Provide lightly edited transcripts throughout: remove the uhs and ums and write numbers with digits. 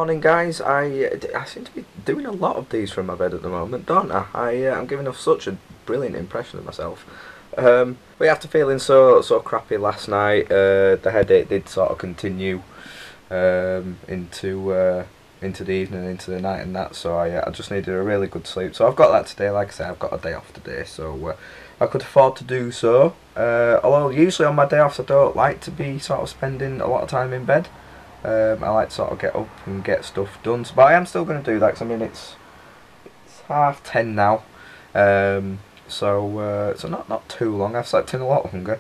Morning guys, I seem to be doing a lot of these from my bed at the moment, don't I? I'm giving off such a brilliant impression of myself. But after feeling so crappy last night, the headache did sort of continue into the evening, into the night and that, so I just needed a really good sleep. So I've got that today. Like I say, I've got a day off today, so I could afford to do so. Although usually on my day off I don't like to be sort of spending a lot of time in bed. I like to sort of get up and get stuff done, but I am still going to do that because I mean it's 10:30 now, so not too long. I've slept in a lot longer,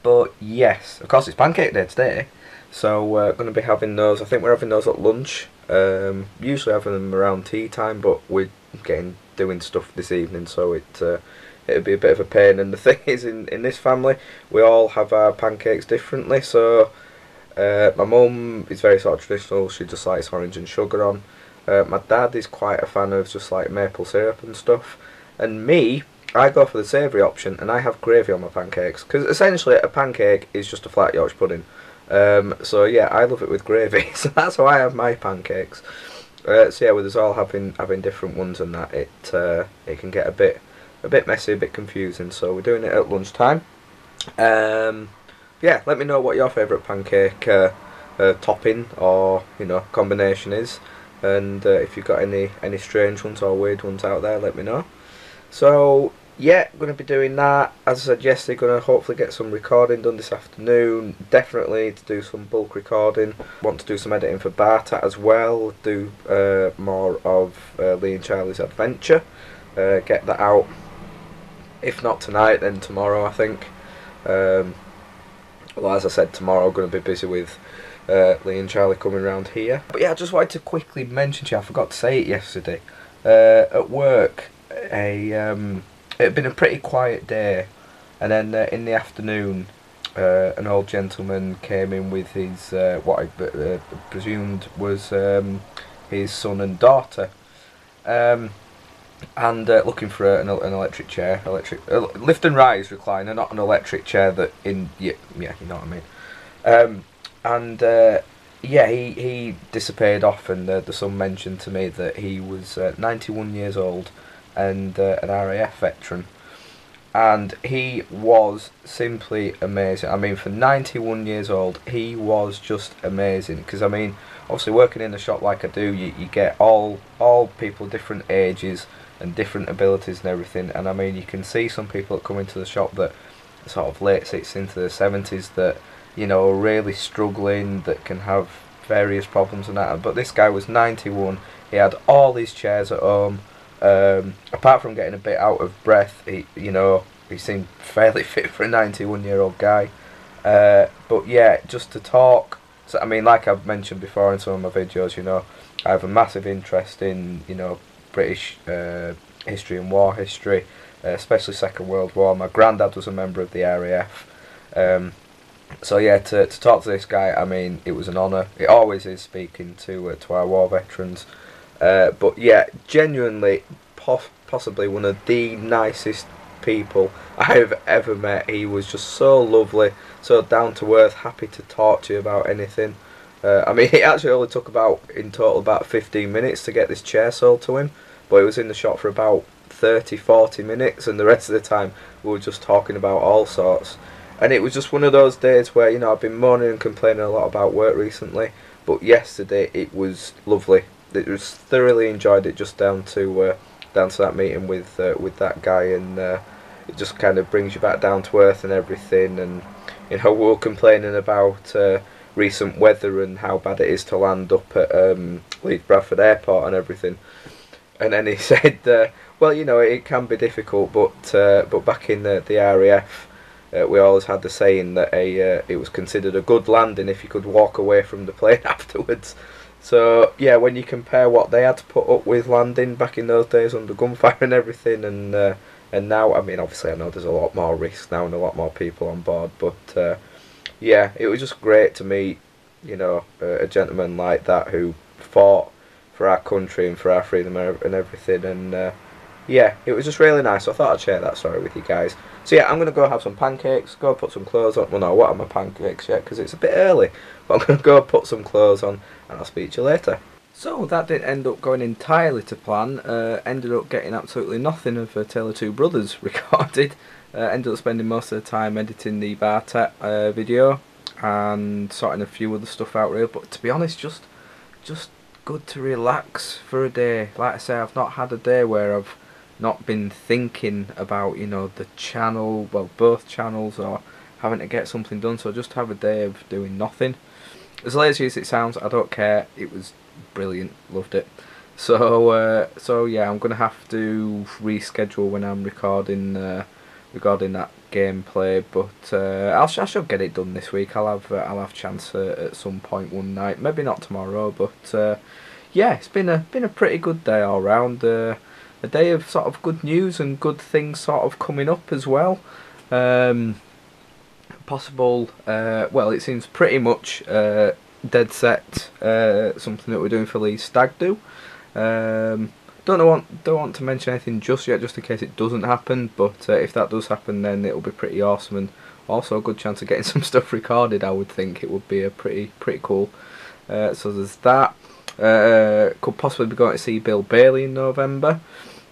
but yes, of course it's pancake day today, so we're going to be having those. I think we're having those at lunch. Usually having them around tea time, but we're doing stuff this evening, so it'd be a bit of a pain. And the thing is, in this family, we all have our pancakes differently. So my mum is very sort of traditional. She just likes orange and sugar on. My dad is quite a fan of just like maple syrup and stuff. And me, I go for the savoury option, and I have gravy on my pancakes, because essentially a pancake is just a flat Yorkshire pudding. So yeah, I love it with gravy. So that's how I have my pancakes. So yeah, with us all having different ones and that, it can get a bit messy, a bit confusing. So we're doing it at lunchtime. Yeah, let me know what your favourite pancake topping or combination is, and if you've got any strange ones or weird ones out there, let me know. So yeah, going to be doing that. As I said yesterday, going to hopefully get some recording done this afternoon. Definitely need to do some bulk recording. Want to do some editing for Bartat as well. Do more of Lee and Charlie's adventure. Get that out. If not tonight, then tomorrow, I think. Well, as I said, tomorrow I'm going to be busy with Lee and Charlie coming around here. But yeah, I just wanted to quickly mention to you, I forgot to say it yesterday. At work, it had been a pretty quiet day, and then in the afternoon, an old gentleman came in with his what I presumed was his son and daughter. And looking for an electric chair, lift and rise recliner, not an electric chair that yeah, you know what I mean. Yeah, he disappeared off, and the son mentioned to me that he was 91 years old and an RAF veteran, and he was simply amazing. I mean, for 91 years old, he was just amazing. Because I mean, obviously working in a shop like I do, you get all people different ages and different abilities and everything. And I mean, you can see some people that come into the shop that are sort of late 60s into the 70s that are really struggling, that can have various problems and that. But this guy was 91. He had all his chairs at home. Apart from getting a bit out of breath, he seemed fairly fit for a 91-year-old guy. But yeah, just to talk. So I mean, like I've mentioned before in some of my videos, I have a massive interest in British history and war history, especially Second World War. My granddad was a member of the RAF. So yeah, to talk to this guy, I mean, it was an honour. It always is speaking to our war veterans. But yeah, genuinely, possibly one of the nicest people I've ever met. He was just so lovely, so down to earth, happy to talk to you about anything. I mean, it actually only took in total about 15 minutes to get this chair sold to him, but he was in the shop for about 30-40 minutes, and the rest of the time we were just talking about all sorts. And it was just one of those days where I've been moaning and complaining a lot about work recently, but yesterday it was lovely. It was thoroughly enjoyed it, just down to that meeting with that guy, and it just kind of brings you back down to earth and everything. And we were complaining about recent weather and how bad it is to land up at Leeds Bradford Airport and everything. And then he said, well, it can be difficult, but back in the RAF, we always had the saying that it was considered a good landing if you could walk away from the plane afterwards. So yeah, when you compare what they had to put up with landing back in those days under gunfire and everything, and now, I mean, obviously I know there's a lot more risk now and a lot more people on board, but yeah, it was just great to meet a gentleman like that who fought for our country and for our freedom and everything. And yeah, it was just really nice. So I thought I'd share that story with you guys. So yeah, I'm gonna go have some pancakes. Go put some clothes on. Well, no, what are my pancakes yet? Because it's a bit early. But I'm gonna go put some clothes on, and I'll speak to you later. So that didn't end up going entirely to plan. Ended up getting absolutely nothing of Tale of Two Brothers recorded. Ended up spending most of the time editing the Bartet video and sorting a few other stuff out really. But to be honest, just good to relax for a day. Like I say, I've not had a day where I've not been thinking about, you know, the channel, well, both channels, or having to get something done. So just have a day of doing nothing. As lazy as it sounds, I don't care. It was brilliant, loved it. So yeah, I'm gonna have to reschedule when I'm recording that gameplay, but I shall get it done this week. I'll have chance at some point one night, maybe not tomorrow, but yeah, it's been a pretty good day all round. A day of sort of good news and good things sort of coming up as well. Possible, well, it seems pretty much dead set something that we're doing for Lee's Stag Do. Don't want to mention anything just yet, just in case it doesn't happen. But if that does happen, then it'll be pretty awesome, and also a good chance of getting some stuff recorded. I would think it would be a pretty cool. So there's that. Could possibly be going to see Bill Bailey in November.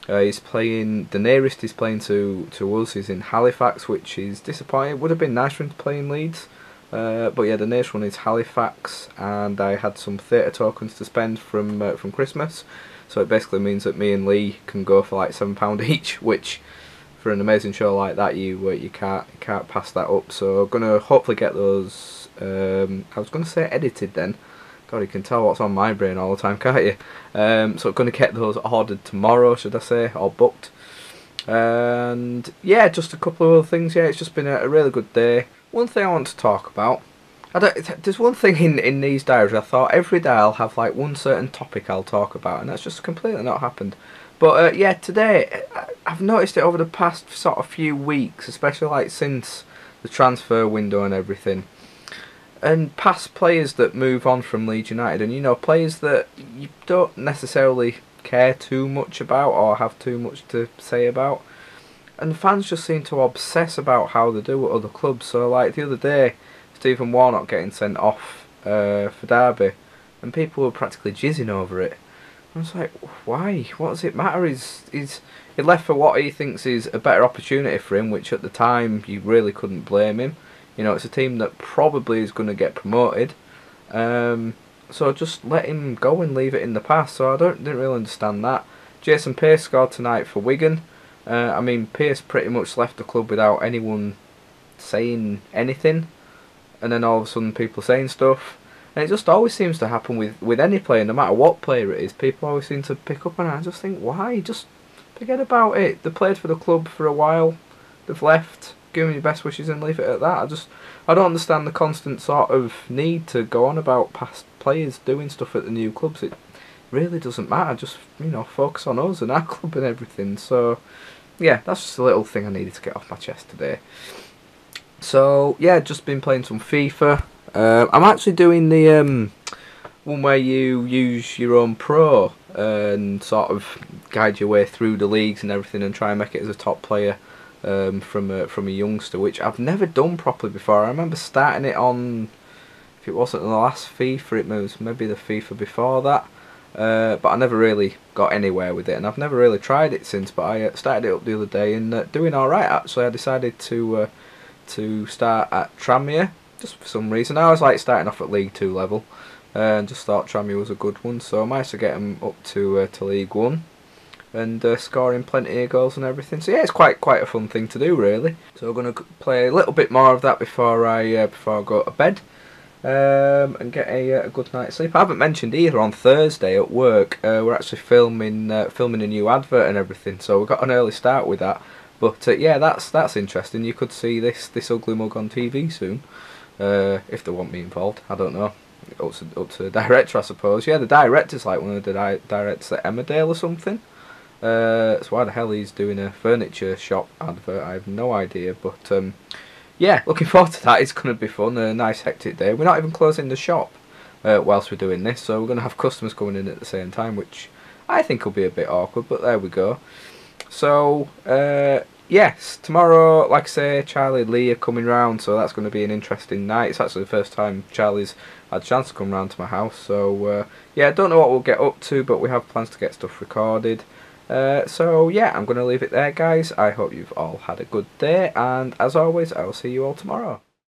He's playing, the nearest he's playing to us is in Halifax, which is disappointing. Would have been nice for him to play in Leeds. But yeah, the nearest one is Halifax, and I had some theatre tokens to spend from Christmas. So it basically means that me and Lee can go for like £7 each, which for an amazing show like that, you can't pass that up. So I'm gonna hopefully get those. I was gonna say edited then. God, you can tell what's on my brain all the time, can't you? So I'm gonna get those ordered tomorrow, should I say, or booked. And yeah, just a couple of other things. Yeah, it's just been a really good day. One thing I want to talk about. There's one thing in these diaries. I thought every day I'll have like one certain topic I'll talk about, and that's just completely not happened. But yeah, today I've noticed it over the past sort of few weeks, especially like since the transfer window and everything, and past players that move on from Leeds United, and you know, players that you don't necessarily care too much about or have too much to say about, and fans just seem to obsess about how they do at other clubs. So like the other day, Stephen Warnock getting sent off for Derby, and people were practically jizzing over it. I was like, why? What does it matter? He's he left for what he thinks is a better opportunity for him, which at the time you really couldn't blame him. You know, it's a team that probably is going to get promoted. So just let him go and leave it in the past. So I didn't really understand that. Jason Pearce scored tonight for Wigan. I mean, Pearce pretty much left the club without anyone saying anything, and then all of a sudden people saying stuff. And it just always seems to happen with any player, no matter what player it is. People always seem to pick up on it. I just think, why? Just forget about it. They played for the club for a while. They've left. Give them your best wishes and leave it at that. I don't understand the constant sort of need to go on about past players doing stuff at the new clubs. It really doesn't matter. Just, you know, focus on us and our club and everything. So yeah, that's just a little thing I needed to get off my chest today. So yeah, just been playing some FIFA. I'm actually doing the one where you use your own pro and sort of guide your way through the leagues and everything, and try and make it as a top player from a youngster, which I've never done properly before. I remember starting it on, if it wasn't the last FIFA, it was maybe the FIFA before that. But I never really got anywhere with it, and I've never really tried it since. But I started it up the other day and doing all right actually. I decided to start at Tranmere just for some reason. I was like starting off at League 2 level, and just thought Tranmere was a good one. So I managed to get them up to League 1, and scoring plenty of goals and everything. So yeah, it's quite a fun thing to do really. So we're going to play a little bit more of that before I go to bed. And get a good night's sleep. I haven't mentioned either, on Thursday at work we're actually filming a new advert and everything, so we got an early start with that. But yeah, that's interesting. You could see this ugly mug on TV soon, if they want me involved. I don't know. Up to the director, I suppose. Yeah, the director's like one of the directors at Emmerdale or something. So why the hell he's doing a furniture shop advert, I have no idea. But yeah, looking forward to that. It's going to be fun. A nice hectic day. We're not even closing the shop whilst we're doing this, so we're going to have customers coming in at the same time, which I think will be a bit awkward, but there we go. So, yes, tomorrow, like I say, Charlie and Lee are coming round, so that's going to be an interesting night. It's actually the first time Charlie's had a chance to come round to my house, so yeah, I don't know what we'll get up to, but we have plans to get stuff recorded. So yeah, I'm going to leave it there, guys. I hope you've all had a good day, and as always, I will see you all tomorrow.